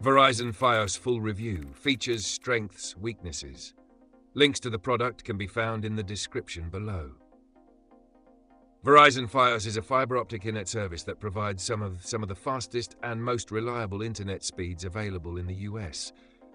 Verizon Fios full review, features, strengths, weaknesses. Links to the product can be found in the description below. Verizon Fios is a fiber optic internet service that provides some of the fastest and most reliable internet speeds available in the US,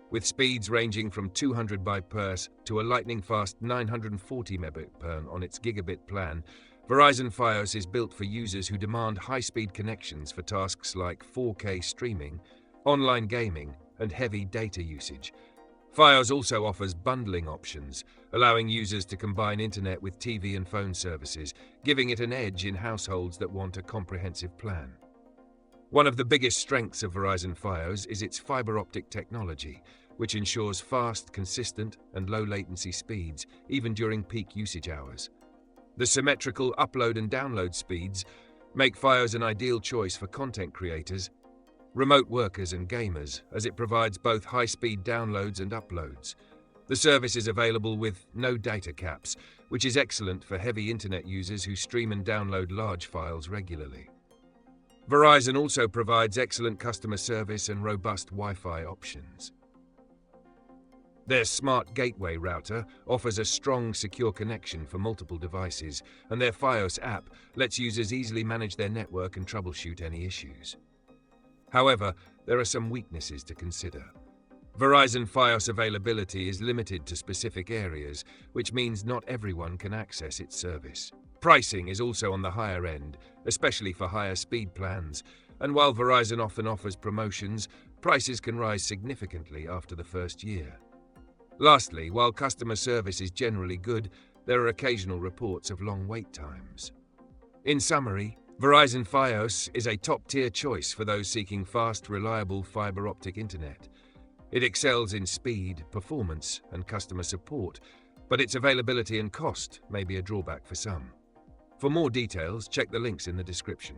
with speeds ranging from 200 Mbps to a lightning-fast 940 Mbps on its gigabit plan. Verizon Fios is built for users who demand high-speed connections for tasks like 4K streaming, online gaming, and heavy data usage. Fios also offers bundling options, allowing users to combine internet with TV and phone services, giving it an edge in households that want a comprehensive plan. One of the biggest strengths of Verizon Fios is its fiber optic technology, which ensures fast, consistent, and low-latency speeds, even during peak usage hours. The symmetrical upload and download speeds make Fios an ideal choice for content creators, remote workers and gamers, as it provides both high-speed downloads and uploads. The service is available with no data caps, which is excellent for heavy internet users who stream and download large files regularly. Verizon also provides excellent customer service and robust Wi-Fi options. Their smart gateway router offers a strong, secure connection for multiple devices, and their Fios app lets users easily manage their network and troubleshoot any issues. However, there are some weaknesses to consider. Verizon Fios availability is limited to specific areas, which means not everyone can access its service. Pricing is also on the higher end, especially for higher speed plans, and while Verizon often offers promotions, prices can rise significantly after the first year. Lastly, while customer service is generally good, there are occasional reports of long wait times. In summary, Verizon Fios is a top-tier choice for those seeking fast, reliable fiber optic internet. It excels in speed, performance, and customer support, but its availability and cost may be a drawback for some. For more details, check the links in the description.